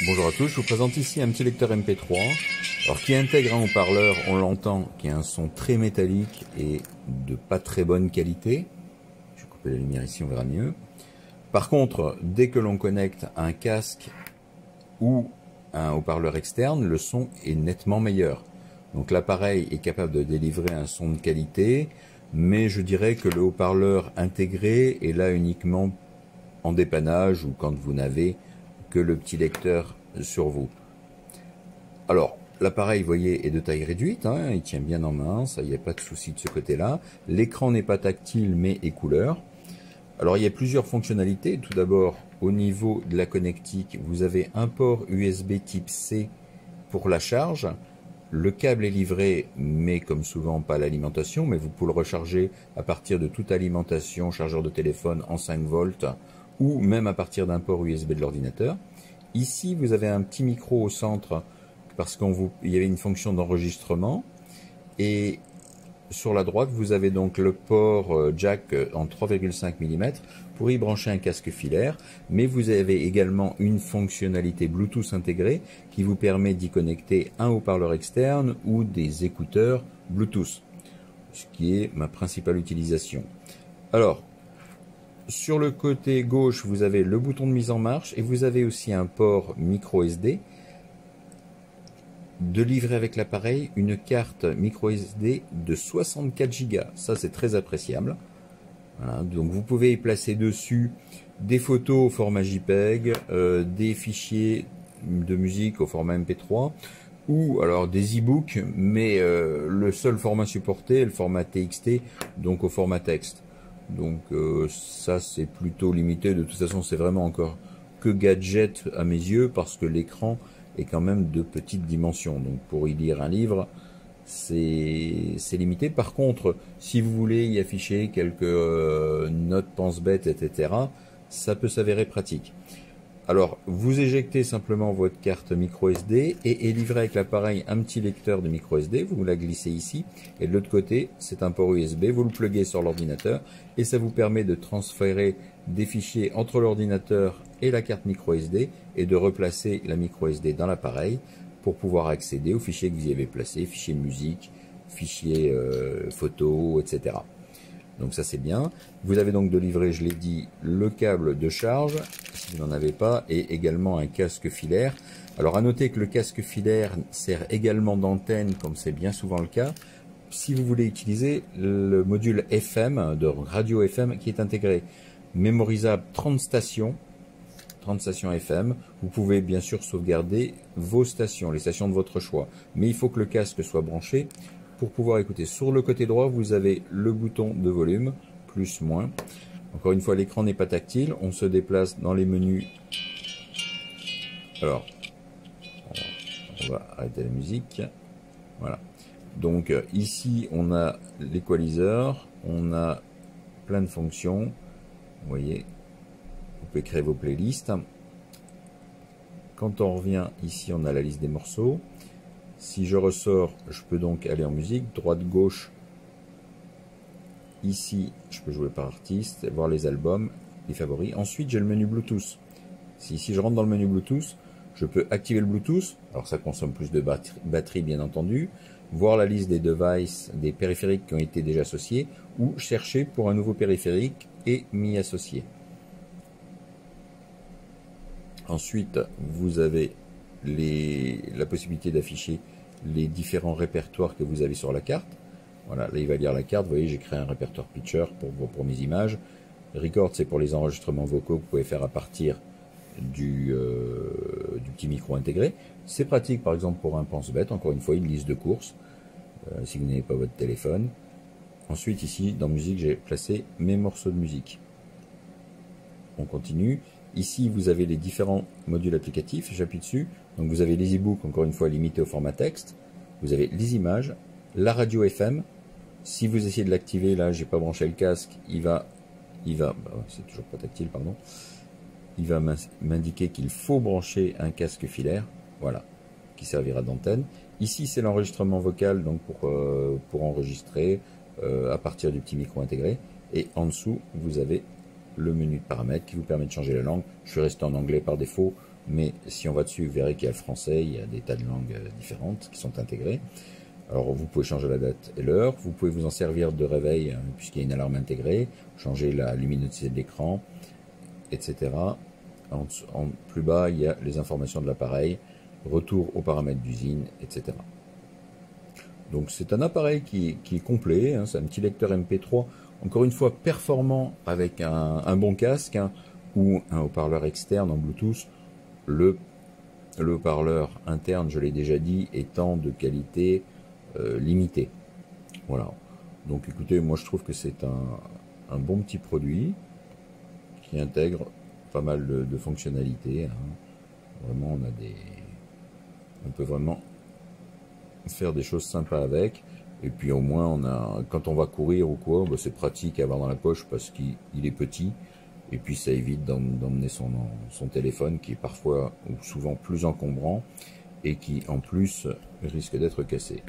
Bonjour à tous, je vous présente ici un petit lecteur MP3 alors qui intègre un haut-parleur, on l'entend, qui a un son très métallique et de pas très bonne qualité. Je vais couper la lumière ici, on verra mieux. Par contre, dès que l'on connecte un casque ou un haut-parleur externe, le son est nettement meilleur. Donc l'appareil est capable de délivrer un son de qualité, mais je dirais que le haut-parleur intégré est là uniquement en dépannage ou quand vous n'avez que le petit lecteur sur vous. Alors, l'appareil, vous voyez, est de taille réduite, hein, il tient bien en main, ça, il n'y a pas de souci de ce côté-là. L'écran n'est pas tactile, mais est couleur. Alors, il y a plusieurs fonctionnalités. Tout d'abord, au niveau de la connectique, vous avez un port USB type C pour la charge. Le câble est livré, mais comme souvent, pas l'alimentation, mais vous pouvez le recharger à partir de toute alimentation, chargeur de téléphone en 5 volts, ou même à partir d'un port USB de l'ordinateur. Ici, vous avez un petit micro au centre parce qu'il y avait une fonction d'enregistrement. Et sur la droite, vous avez donc le port jack en 3,5 mm pour y brancher un casque filaire. Mais vous avez également une fonctionnalité Bluetooth intégrée qui vous permet d'y connecter un haut-parleur externe ou des écouteurs Bluetooth, ce qui est ma principale utilisation. Alors, sur le côté gauche, vous avez le bouton de mise en marche et vous avez aussi un port micro SD. De livrer avec l'appareil une carte micro SD de 64 Go. Ça, c'est très appréciable. Voilà, donc vous pouvez y placer dessus des photos au format JPEG, des fichiers de musique au format MP3, ou alors des e-books, mais le seul format supporté est le format TXT, donc au format texte. Donc ça, c'est plutôt limité. De toute façon, c'est vraiment encore que gadget à mes yeux, parce que l'écran est quand même de petite dimension. Donc pour y lire un livre, c'est limité. Par contre, si vous voulez y afficher quelques notes pense-bêtes, etc., ça peut s'avérer pratique. Alors, vous éjectez simplement votre carte micro SD et est livré avec l'appareil un petit lecteur de micro SD. Vous la glissez ici et de l'autre côté, c'est un port USB. Vous le pluguez sur l'ordinateur et ça vous permet de transférer des fichiers entre l'ordinateur et la carte micro SD et de replacer la micro SD dans l'appareil pour pouvoir accéder aux fichiers que vous y avez placés, fichiers musique, fichiers photos, etc. Donc ça c'est bien. Vous avez donc de livrer, je l'ai dit, le câble de charge, si vous n'en avez pas, et également un casque filaire. Alors à noter que le casque filaire sert également d'antenne, comme c'est bien souvent le cas, si vous voulez utiliser le module FM, de radio FM, qui est intégré. Mémorisable 30 stations FM. Vous pouvez bien sûr sauvegarder vos stations, les stations de votre choix. Mais il faut que le casque soit branché pour pouvoir écouter. Sur le côté droit, vous avez le bouton de volume, plus, moins. Encore une fois, l'écran n'est pas tactile. On se déplace dans les menus. Alors, on va arrêter la musique. Voilà. Donc ici, on a l'équaliseur. On a plein de fonctions. Vous voyez, vous pouvez créer vos playlists. Quand on revient ici, on a la liste des morceaux. Si je ressors, je peux donc aller en musique, droite-gauche. Ici, je peux jouer par artiste, voir les albums, les favoris. Ensuite, j'ai le menu Bluetooth. Si je rentre dans le menu Bluetooth, je peux activer le Bluetooth. Alors, ça consomme plus de batterie, bien entendu. Voir la liste des devices, des périphériques qui ont été déjà associés, ou chercher pour un nouveau périphérique et m'y associer. Ensuite, vous avez la possibilité d'afficher les différents répertoires que vous avez sur la carte. Voilà, là il va lire la carte. Vous voyez, j'ai créé un répertoire Picture pour mes images. Record, c'est pour les enregistrements vocaux que vous pouvez faire à partir du petit micro intégré. C'est pratique par exemple pour un pense-bête, encore une fois une liste de courses, si vous n'avez pas votre téléphone. Ensuite ici, dans musique, j'ai placé mes morceaux de musique. On continue. Ici, vous avez les différents modules applicatifs, j'appuie dessus. Donc vous avez les e-books, encore une fois limités au format texte. Vous avez les images, la radio FM. Si vous essayez de l'activer, là, j'ai pas branché le casque, c'est toujours pas tactile, pardon. Il va m'indiquer qu'il faut brancher un casque filaire, voilà, qui servira d'antenne. Ici, c'est l'enregistrement vocal, donc pour enregistrer à partir du petit micro intégré. Et en dessous, vous avez le menu de paramètres qui vous permet de changer la langue. Je suis resté en anglais par défaut, mais si on va dessus, vous verrez qu'il y a le français, il y a des tas de langues différentes qui sont intégrées. Alors vous pouvez changer la date et l'heure, vous pouvez vous en servir de réveil puisqu'il y a une alarme intégrée, changer la luminosité de l'écran, etc. En plus bas, il y a les informations de l'appareil, retour aux paramètres d'usine, etc. Donc c'est un appareil qui est complet, hein, c'est un petit lecteur MP3, encore une fois performant avec un bon casque ou un haut-parleur externe en Bluetooth. Le haut-parleur interne, je l'ai déjà dit, étant de qualité limitée. Voilà. Donc écoutez, moi je trouve que c'est un bon petit produit qui intègre pas mal de fonctionnalités. Hein. Vraiment, on peut vraiment faire des choses sympas avec. Et puis au moins, quand on va courir ou quoi, bah, c'est pratique à avoir dans la poche parce qu'il est petit. Et puis ça évite d'emmener son téléphone qui est parfois ou souvent plus encombrant et qui en plus risque d'être cassé.